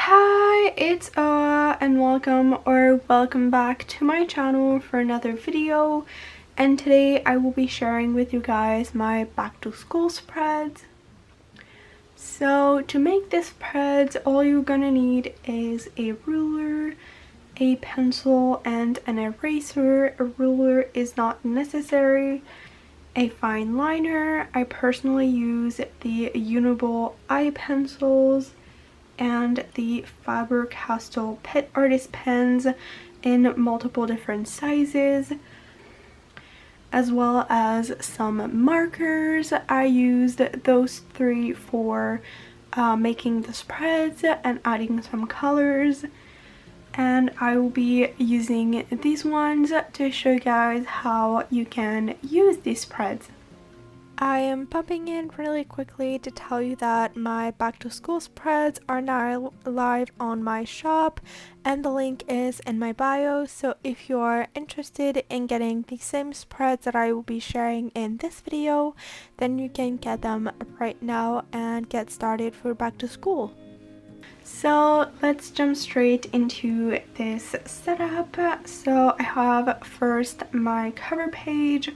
Hi, it's Oa and welcome back to my channel for another video, and today I will be sharing with you guys my back to school spreads. So to make this spreads, all you're gonna need is a ruler, a pencil, and an eraser. A ruler is not necessary. A fine liner. I personally use the Uniball eye pencils and the Faber Castel Pitt artist pens in multiple different sizes, as well as some markers. I used those three for making the spreads and adding some colors, and I will be using these ones to show you guys how you can use these spreads. I am popping in really quickly to tell you that my back to school spreads are now live on my shop, and the link is in my bio, so if you are interested in getting the same spreads that I will be sharing in this video, then you can get them right now and get started for back to school. So let's jump straight into this setup. So I have first my cover page,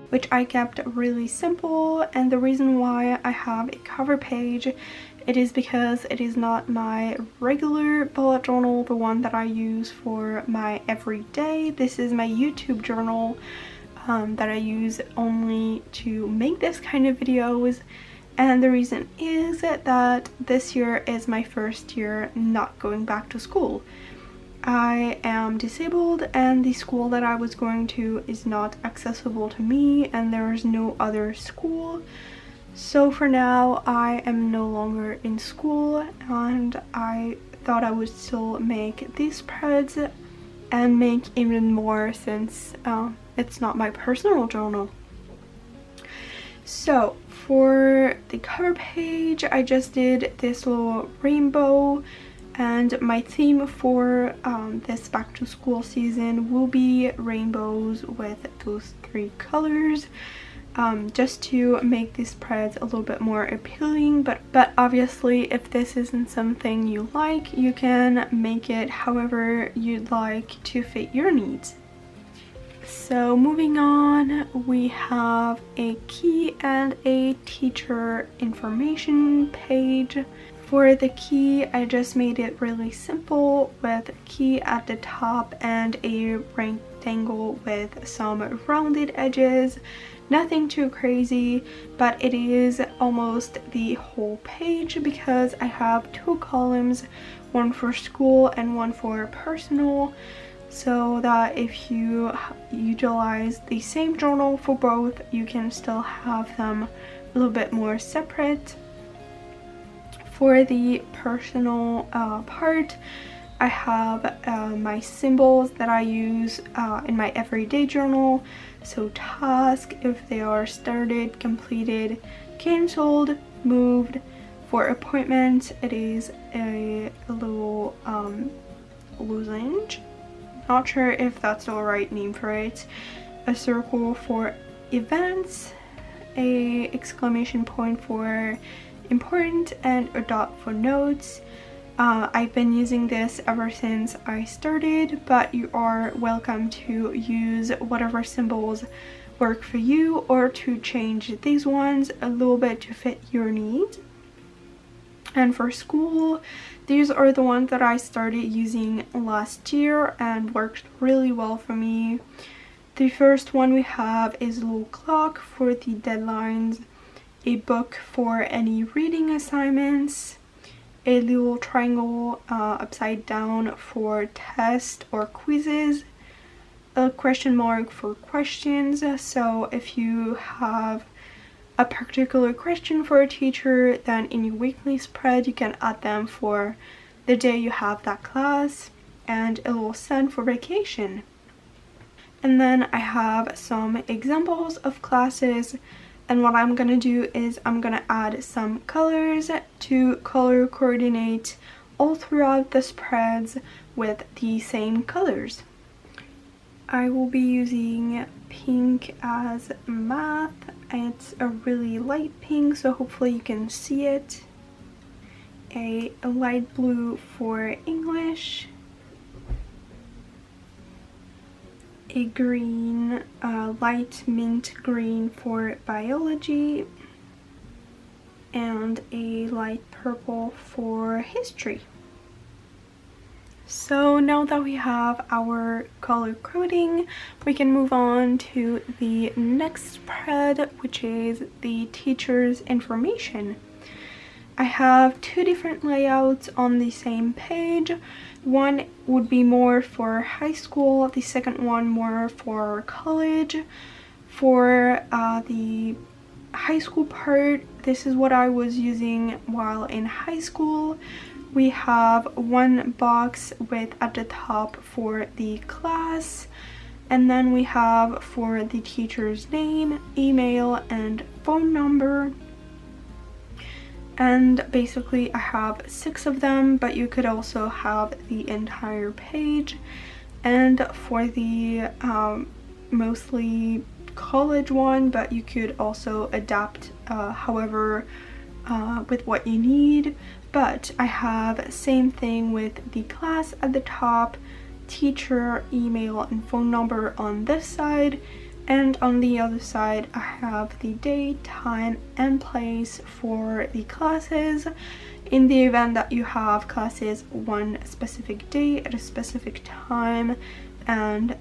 which I kept really simple, and the reason why I have a cover page, it is because it is not my regular bullet journal, the one that I use for my everyday. This is my YouTube journal that I use only to make this kind of videos, and the reason is that this year is my first year not going back to school. I am disabled and the school that I was going to is not accessible to me, and there is no other school. So for now I am no longer in school, and I thought I would still make these spreads and make even more since it's not my personal journal. So for the cover page, I just did this little rainbow, and my theme for this back to school season will be rainbows with those three colors, just to make these spreads a little bit more appealing. But obviously if this isn't something you like, you can make it however you'd like to fit your needs. So moving on, we have a key and a teacher information page. For the key, I just made it really simple with a key at the top and a rectangle with some rounded edges. Nothing too crazy, but it is almost the whole page because I have two columns, one for school and one for personal, so that if you utilize the same journal for both, you can still have them a little bit more separate. For the personal part, I have my symbols that I use in my everyday journal. So task, if they are started, completed, cancelled, moved. For appointments, it is a little lozenge. Not sure if that's the right name for it. A circle for events, a exclamation point for important, and a dot for notes. I've been using this ever since I started, but you are welcome to use whatever symbols work for you, or to change these ones a little bit to fit your needs. And for school, these are the ones that I started using last year and worked really well for me. The first one we have is a little clock for the deadlines, a book for any reading assignments, a little triangle upside down for tests or quizzes, a question mark for questions, so if you have a particular question for a teacher, then in your weekly spread you can add them for the day you have that class, and a little sun for vacation. And then I have some examples of classes, and what I'm gonna do is I'm gonna add some colors to color coordinate all throughout the spreads with the same colors. I will be using pink as math. It's a really light pink, so hopefully you can see it. A light blue for English, a green, light mint green for biology, and a light purple for history. So now that we have our color coding, we can move on to the next spread, which is the teacher's information. I have two different layouts on the same page. One would be more for high school, the second one more for college. For the high school part, this is what I was using while in high school. We have one box with at the top for the class, and then we have for the teacher's name, email, and phone number. And basically I have 6 of them, but you could also have the entire page. And for the mostly college one, but you could also adapt however with what you need. But I have same thing with the class at the top, teacher, email, and phone number on this side, and on the other side I have the date, time, and place for the classes. In the event that you have classes one specific day at a specific time, and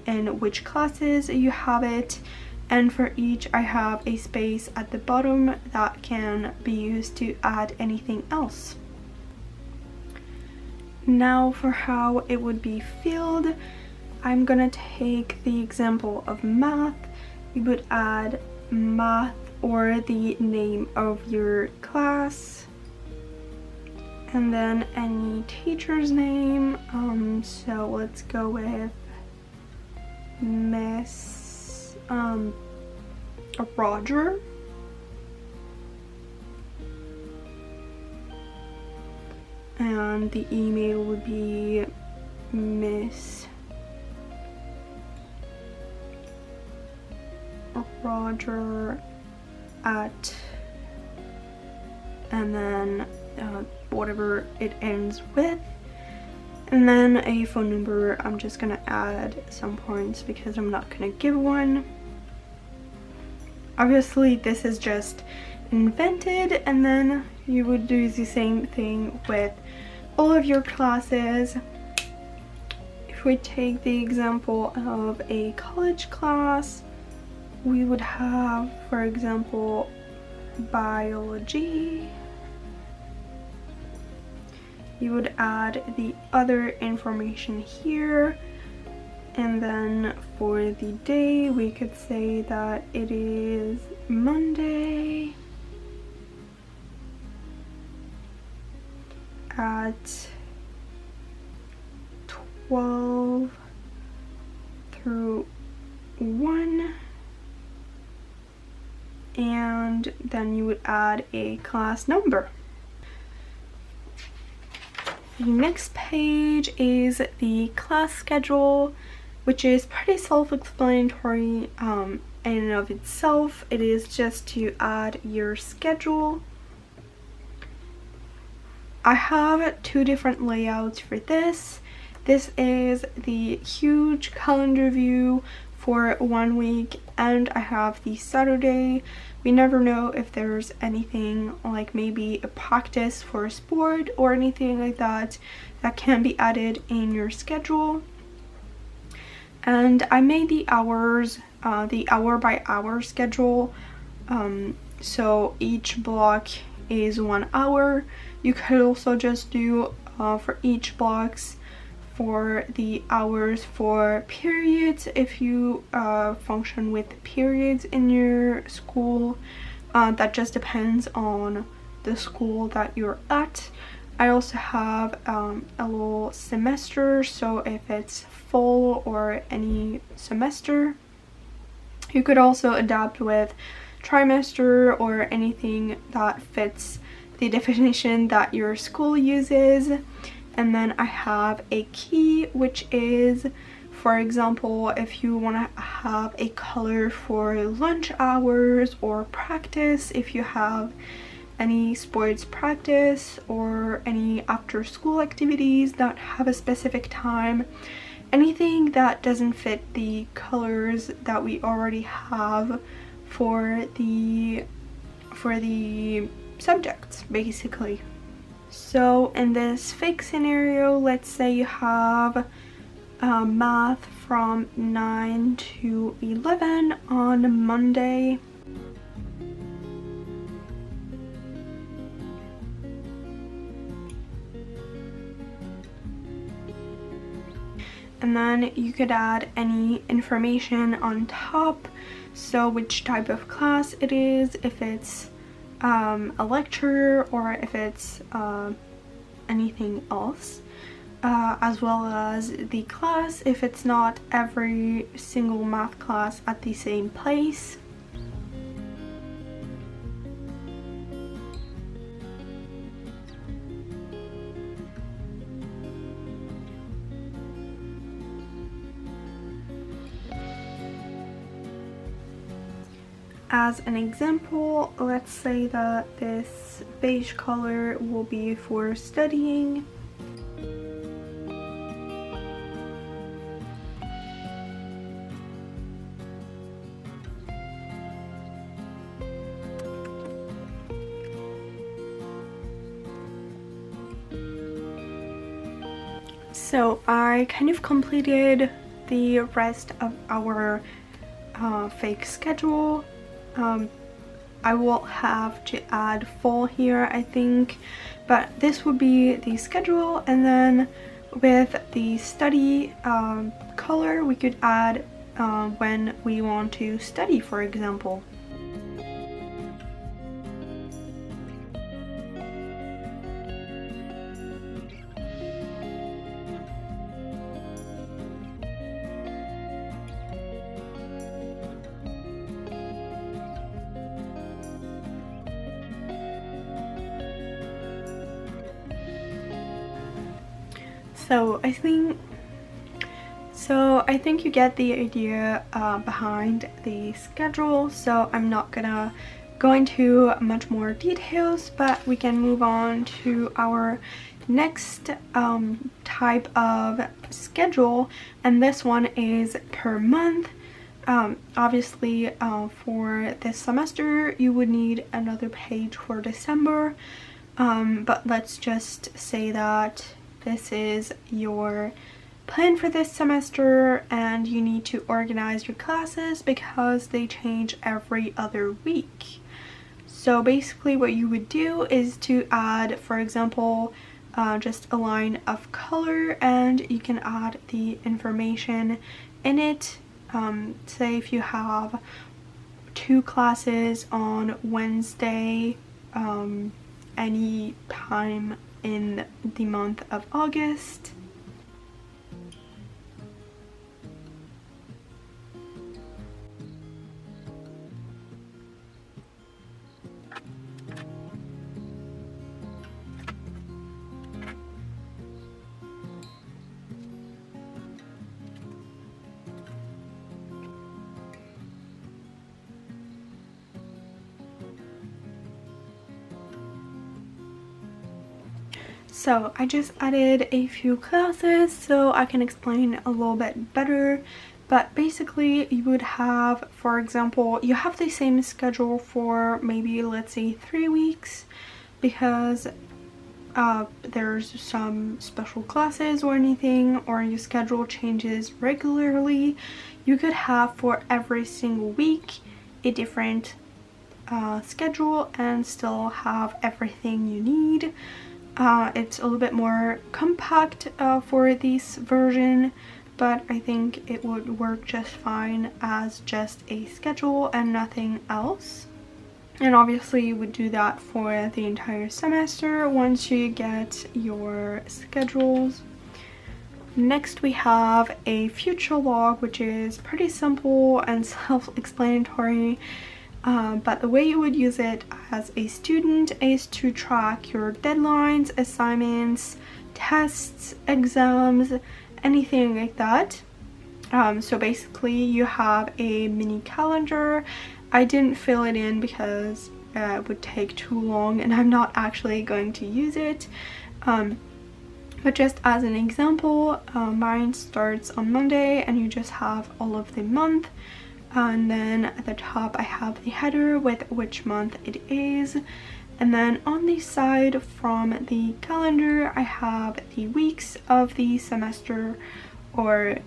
in which classes you have it. And for each I have a space at the bottom that can be used to add anything else. Now for how it would be filled, I'm gonna take the example of math. You would add math or the name of your class, and then any teacher's name. So let's go with Miss Roger. And the email would be Miss Roger at, and then whatever it ends with. And then a phone number. I'm just gonna add some points because I'm not gonna give one. Obviously this is just invented, and then you would do the same thing with all of your classes. If we take the example of a college class, we would have, for example, biology. You would add the other information here, and then for the day we could say that it is Monday at 12 through 1, and then you would add a class number. The next page is the class schedule, which is pretty self-explanatory in and of itself. It is just to add your schedule. I have two different layouts for this. This is the huge calendar view for 1 week, and I have the Saturday. We never know if there's anything like maybe a practice for a sport or anything like that that can be added in your schedule. And I made the hours, the hour by hour schedule, so each block is 1 hour. You could also just do for each blocks for the hours for periods if you function with periods in your school. That just depends on the school that you're at. I also have a little semester, so if it's fall or any semester. You could also adapt with trimester or anything that fits the definition that your school uses. And then I have a key, which is for example, if you want to have a color for lunch hours or practice, if you have any sports practice or any after school activities that have a specific time, anything that doesn't fit the colors that we already have for the subjects, basically. So in this fake scenario, let's say you have math from 9 to 11 on Monday. And then you could add any information on top, so which type of class it is, if it's a lecture or if it's anything else, as well as the class, if it's not every single math class at the same place. As an example, let's say that this beige color will be for studying. So I kind of completed the rest of our fake schedule. I will have to add fall here, I think, but this would be the schedule, and then with the study color we could add when we want to study, for example. So I think you get the idea behind the schedule, so I'm not gonna go into much more details, but we can move on to our next type of schedule, and this one is per month. Obviously for this semester you would need another page for December, but let's just say that this is your plan for this semester and you need to organize your classes because they change every other week. So basically what you would do is to add, for example, just a line of color, and you can add the information in it. Say if you have 2 classes on Wednesday any time in the month of August. So I just added a few classes so I can explain a little bit better, but basically you would have, for example, you have the same schedule for maybe, let's say, 3 weeks, because there's some special classes or anything, or your schedule changes regularly. You could have for every single week a different schedule and still have everything you need. It's a little bit more compact for this version, but I think it would work just fine as just a schedule and nothing else. And obviously you would do that for the entire semester once you get your schedules. Next we have a future log, which is pretty simple and self-explanatory. But the way you would use it as a student is to track your deadlines, assignments, tests, exams, anything like that. So basically you have a mini calendar. I didn't fill it in because it would take too long and I'm not actually going to use it. But just as an example, mine starts on Monday and you just have all of the month. And then at the top I have the header with which month it is. And then on the side from the calendar I have the weeks of the semester, or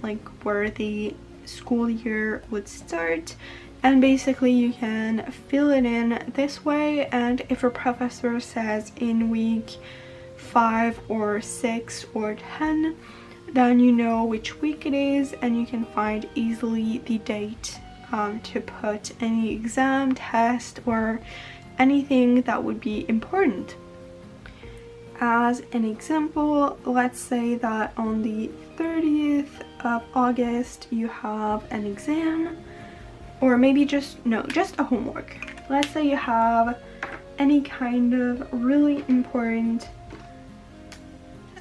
like where the school year would start. And basically you can fill it in this way, and if a professor says in week 5 or 6 or 10, then you know which week it is and you can find easily the date to put any exam, test, or anything that would be important. As an example, let's say that on the 30th of August you have an exam, or maybe just a homework. Let's say you have any kind of really important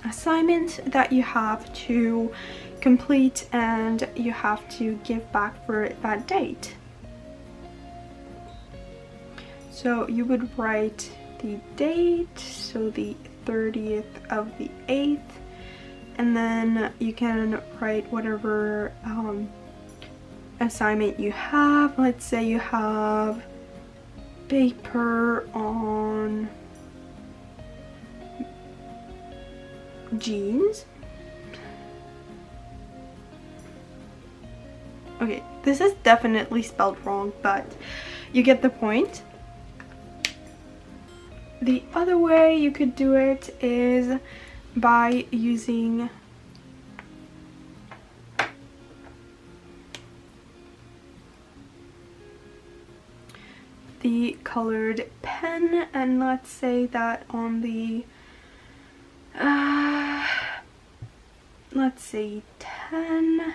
assignment that you have to complete and you have to give back for that date. So you would write the date, so the 30th of the 8th, and then you can write whatever assignment you have. Let's say you have paper on jeans. Okay, this is definitely spelled wrong, but you get the point. The other way you could do it is by using the colored pen, and let's say that on the let's see, 10.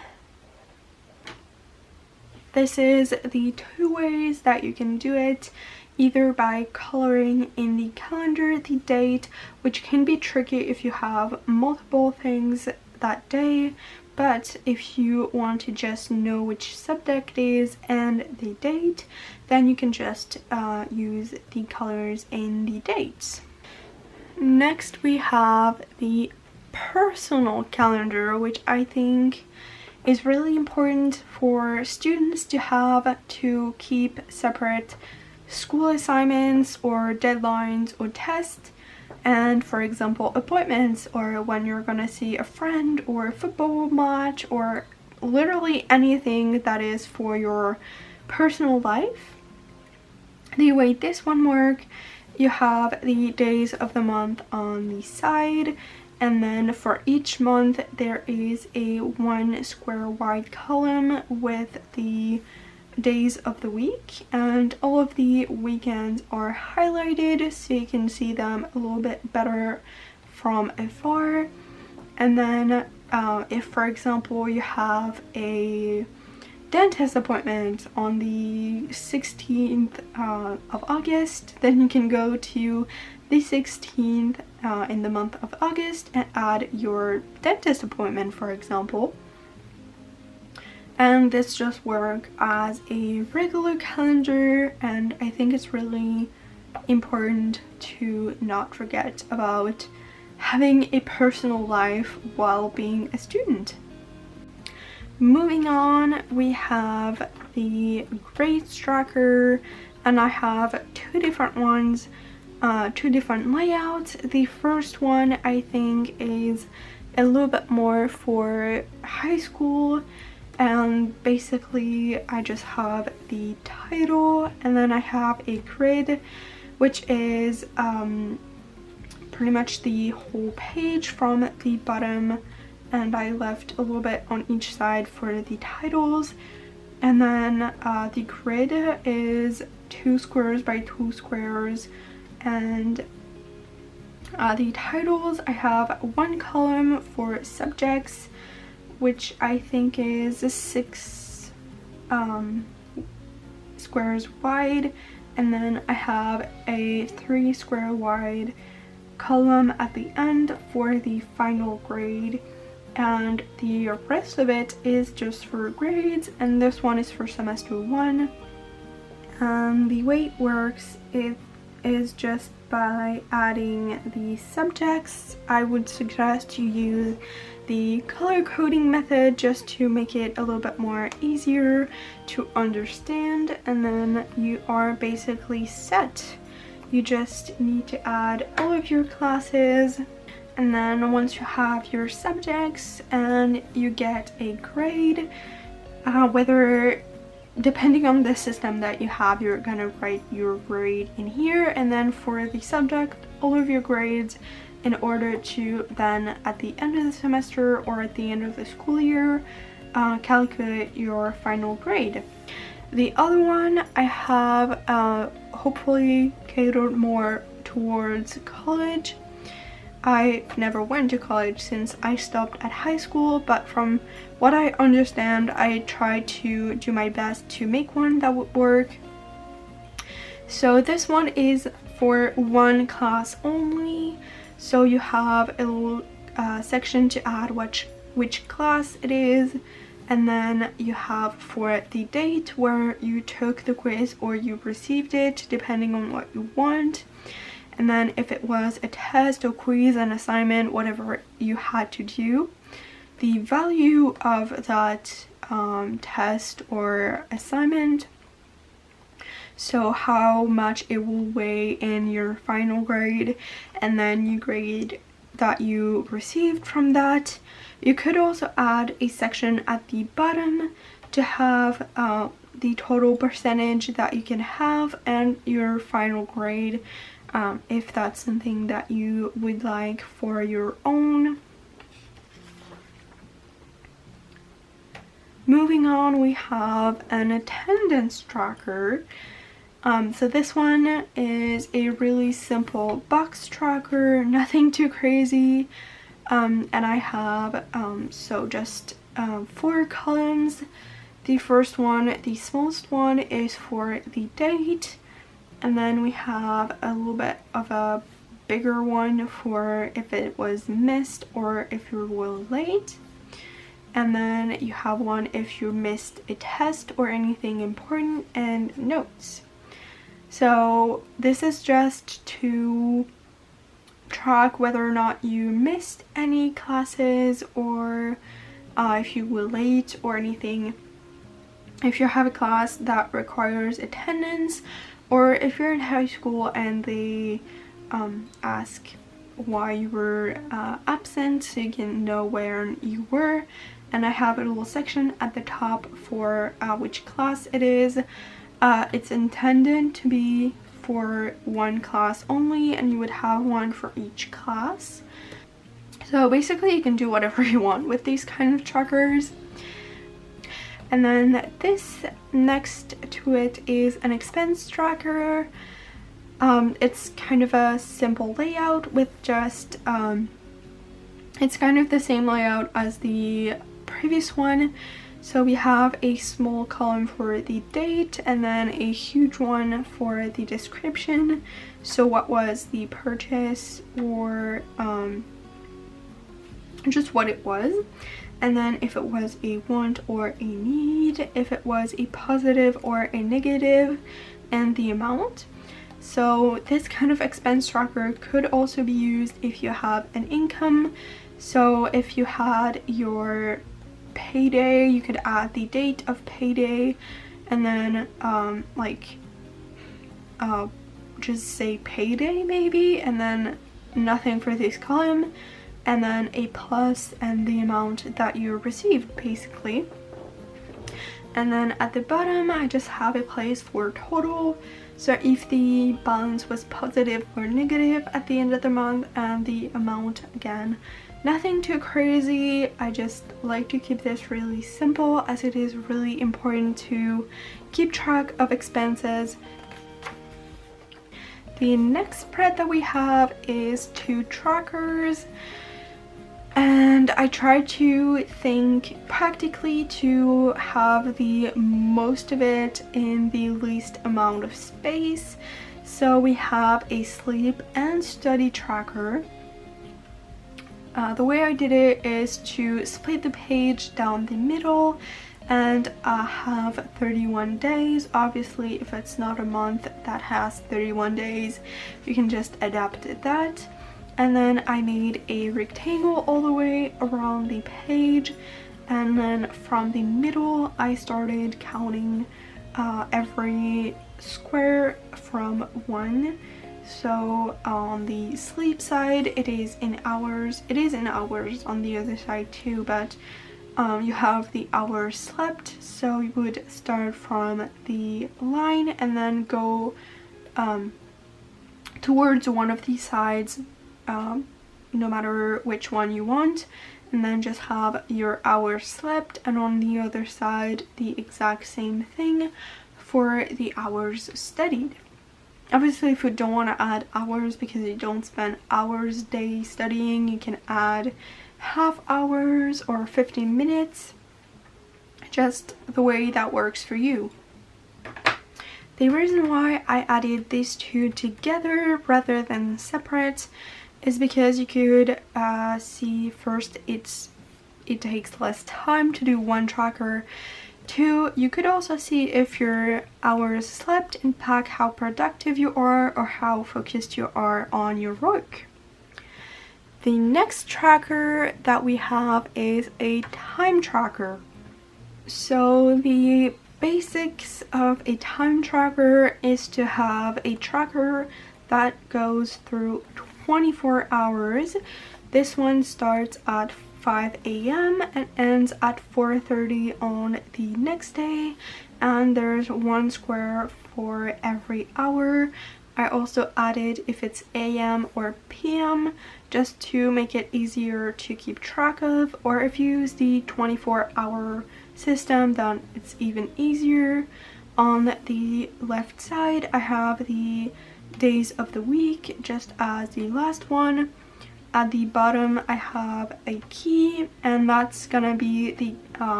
This is the two ways that you can do it, either by coloring in the calendar the date, which can be tricky if you have multiple things that day, but if you want to just know which subject it is and the date, then you can just use the colors in the dates. Next we have the personal calendar, which I think is really important for students to have to keep separate school assignments or deadlines or tests, and for example appointments, or when you're gonna see a friend or a football match, or literally anything that is for your personal life. The way this one works, you have the days of the month on the side, and then for each month there is a 1 square wide column with the days of the week, and all of the weekends are highlighted so you can see them a little bit better from afar. And then if for example you have a dentist appointment on the 16th of August, then you can go to the 16th in the month of August and add your dentist appointment, for example. And this just works as a regular calendar, and I think it's really important to not forget about having a personal life while being a student. Moving on, we have the grades tracker, and I have two different ones, two different layouts. The first one I think is a little bit more for high school, and basically I just have the title and then I have a grid, which is pretty much the whole page from the bottom, and I left a little bit on each side for the titles. And then the grid is 2 squares by 2 squares, and the titles, I have 1 column for subjects, which I think is 6 squares wide, and then I have a 3 square wide column at the end for the final grade. and the rest of it is just for grades, and this one is for semester 1. And the way it works, it is just by adding the subjects. I would suggest you use the color coding method just to make it a little bit more easier to understand, and then you are basically set. You just need to add all of your classes, and then once you have your subjects and you get a grade, whether depending on the system that you have, you're gonna write your grade in here, and then for the subject, all of your grades, in order to then at the end of the semester or at the end of the school year calculate your final grade. The other one I have hopefully catered more towards college. I never went to college since I stopped at high school, but from what I understand, I try to do my best to make one that would work. So this one is for one class only. So you have a little section to add which class it is, and then you have for the date where you took the quiz or you received it, depending on what you want. And then if it was a test or quiz, an assignment, whatever you had to do, the value of that test or assignment, so how much it will weigh in your final grade, and then your grade that you received from that. You could also add a section at the bottom to have the total percentage that you can have and your final grade, if that's something that you would like for your own. Moving on, we have an attendance tracker. So this one is a really simple box tracker, nothing too crazy, and I have just 4 columns. The first one, the smallest one, is for the date, and then we have a little bit of a bigger one for if it was missed or if you were late, and then you have one if you missed a test or anything important, and notes. So this is just to track whether or not you missed any classes, or if you were late or anything. If you have a class that requires attendance, or if you're in high school and they ask why you were absent, so you can know where you were. And I have a little section at the top for which class it is. It's intended to be for one class only, and you would have one for each class. So basically you can do whatever you want with these kind of trackers. And then this next to it is an expense tracker. It's kind of a simple layout with just it's kind of the same layout as the previous one. So we have a small column for the date and then a huge one for the description. So what was the purchase, or just what it was. And then if it was a want or a need, if it was a positive or a negative, and the amount. So this kind of expense tracker could also be used if you have an income. So if you had your payday, you could add the date of payday, and then just say payday maybe, and then nothing for this column, and then a plus and the amount that you received basically. And then at the bottom I just have a place for total, so if the balance was positive or negative at the end of the month, and the amount again. Nothing too crazy. I just like to keep this really simple, as it is really important to keep track of expenses. The next spread that we have is 2 trackers, and I try to think practically to have the most of it in the least amount of space. So we have a sleep and study tracker. The way I did it is to split the page down the middle and have 31 days. Obviously, if it's not a month that has 31 days, you can just adapt that. And then I made a rectangle all the way around the page, and then from the middle I started counting every square from 1. So on the sleep side it is in hours. It is in hours on the other side too, but you have the hours slept, so you would start from the line and then go towards one of these sides, no matter which one you want, and then just have your hours slept, and on the other side the exact same thing for the hours studied. Obviously, if you don't want to add hours because you don't spend hours a day studying, you can add half hours or 15 minutes, just the way that works for you. The reason why I added these two together rather than separate is because you could see, first, it takes less time to do one tracker. 2, you could also see if your hours slept impact how productive you are or how focused you are on your work. The next tracker that we have is a time tracker. So the basics of a time tracker is to have a tracker that goes through 24 hours. This one starts at 5 a.m. and ends at 4:30 on the next day, and there's 1 square for every hour. I also added if it's AM or PM just to make it easier to keep track of, or if you use the 24-hour system then it's even easier. On the left side I have the days of the week just as the last one. At the bottom I have a key, and that's gonna be the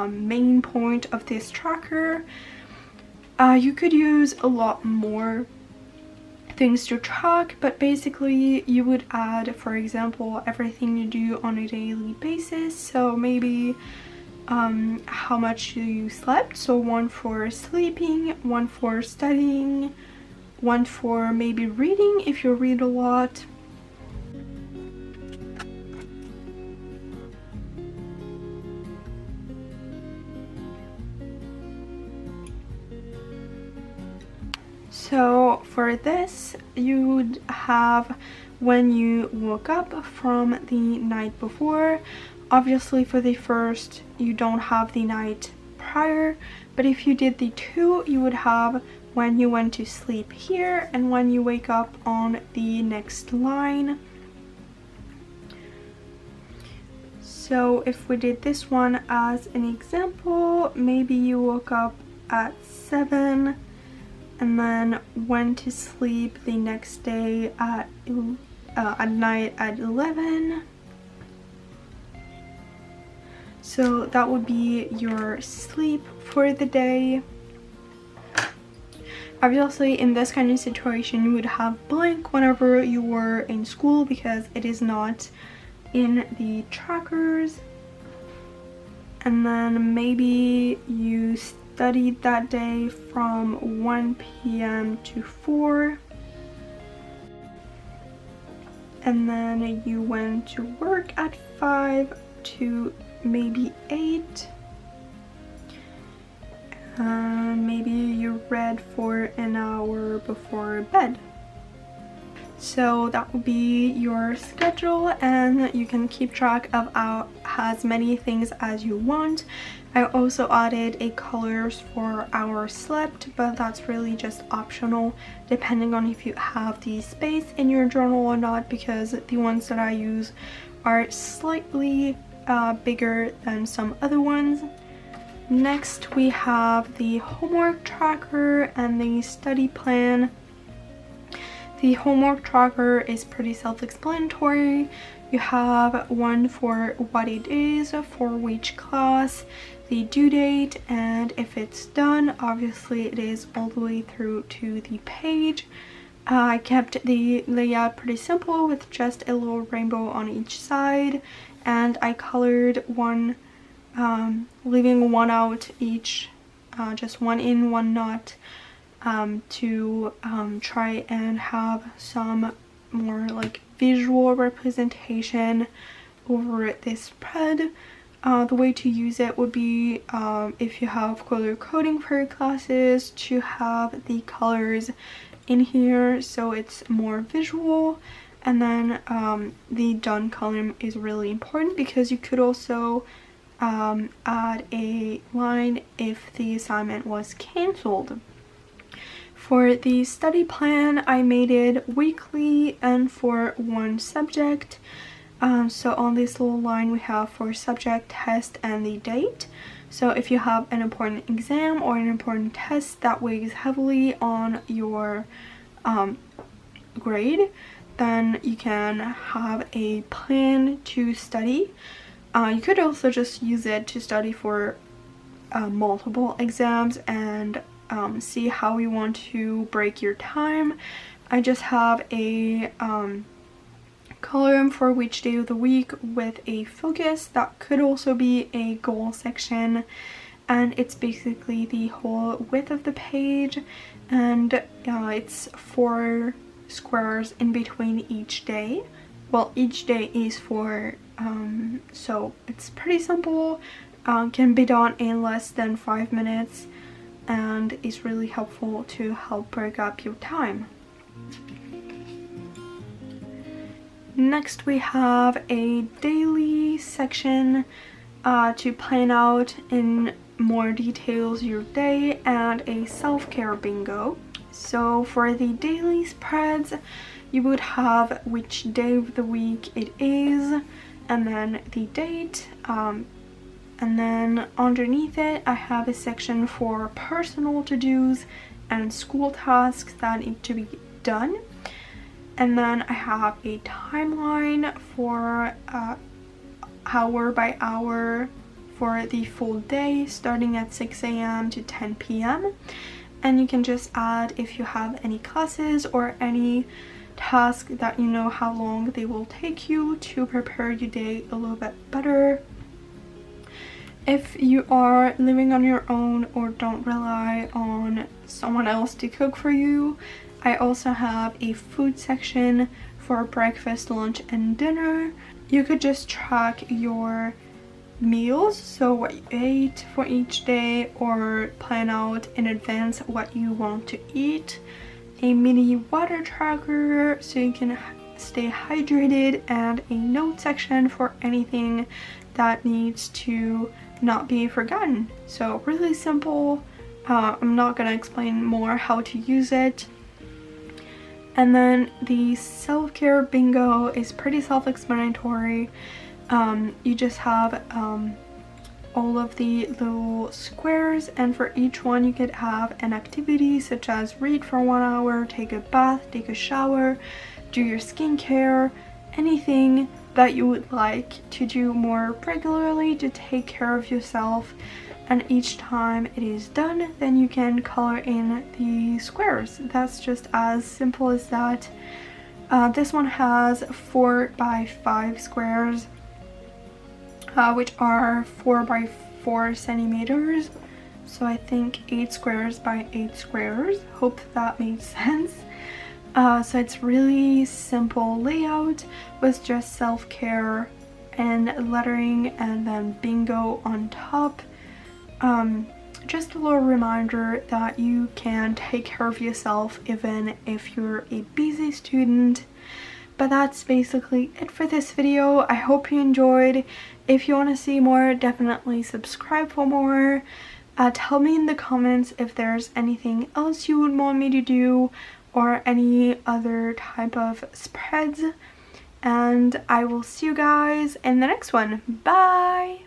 main point of this tracker. You could use a lot more things to track, but basically you would add, for example, everything you do on a daily basis. So maybe how much you slept, so 1 for sleeping, 1 for studying, 1 for maybe reading if you read a lot. So for this, you would have when you woke up from the night before. Obviously for the first you don't have the night prior, but if you did the 2, you would have when you went to sleep here and when you wake up on the next line. So if we did this one as an example, maybe you woke up at 7 and then went to sleep the next day at night at 11. So that would be your sleep for the day. Obviously in this kind of situation you would have blank whenever you were in school because it is not in the trackers. And then maybe you studied that day from 1 p.m. to 4, and then you went to work at 5 to maybe 8, and maybe you read for an hour before bed. So that will be your schedule, and you can keep track of as many things as you want. I also added a colors for hours slept, but that's really just optional depending on if you have the space in your journal or not, because the ones that I use are slightly bigger than some other ones. Next we have the homework tracker and the study plan. The homework tracker is pretty self-explanatory. You have one for what it is, for which class, the due date, and if it's done. Obviously it is all the way through to the page. I kept the layout pretty simple with just a little rainbow on each side, and I colored one, leaving one out each, just one in, one not, to try and have some more like visual representation over this spread. The way to use it would be, if you have color coding for your classes, to have the colors in here so it's more visual. And then the done column is really important because you could also add a line if the assignment was cancelled. For the study plan, I made it weekly and for one subject. So on this little line we have for subject, test, and the date. So if you have an important exam or an important test that weighs heavily on your grade, then you can have a plan to study. You could also just use it to study for multiple exams and see how you want to break your time. I just have a column for which day of the week with a focus. That could also be a goal section, and it's basically the whole width of the page, and it's 4 squares in between each day. Well, each day is 4, so it's pretty simple, can be done in less than 5 minutes, and is really helpful to help break up your time. Next we have a daily section to plan out in more details your day, and a self-care bingo. So for the daily spreads, you would have which day of the week it is, and then the date, and then underneath it I have a section for personal to-dos and school tasks that need to be done. And then I have a timeline for hour by hour for the full day, starting at 6 a.m. to 10 p.m. And you can just add if you have any classes or any task that you know how long they will take you to prepare your day a little bit better. If you are living on your own or don't rely on someone else to cook for you, I also have a food section for breakfast, lunch, and dinner. You could just track your meals, so what you ate for each day, or plan out in advance what you want to eat. A mini water tracker so you can stay hydrated, and a note section for anything that needs to not be forgotten. So really simple. I'm not gonna explain more how to use it. And then the self-care bingo is pretty self-explanatory. You just have all of the little squares, and for each one you could have an activity such as read for 1 hour, take a bath, take a shower, do your skincare, anything that you would like to do more regularly to take care of yourself. And each time it is done, then you can color in the squares. That's just as simple as that. This one has 4 by 5 squares, which are 4 by 4 centimeters. So I think 8 squares by 8 squares. Hope that made sense. So it's really simple layout with just self-care and lettering, and then bingo on top. Just a little reminder that you can take care of yourself even if you're a busy student. But that's basically it for this video. I hope you enjoyed. If you want to see more, definitely subscribe for more. Tell me in the comments if there's anything else you would want me to do, or any other type of spreads. And I will see you guys in the next one. Bye!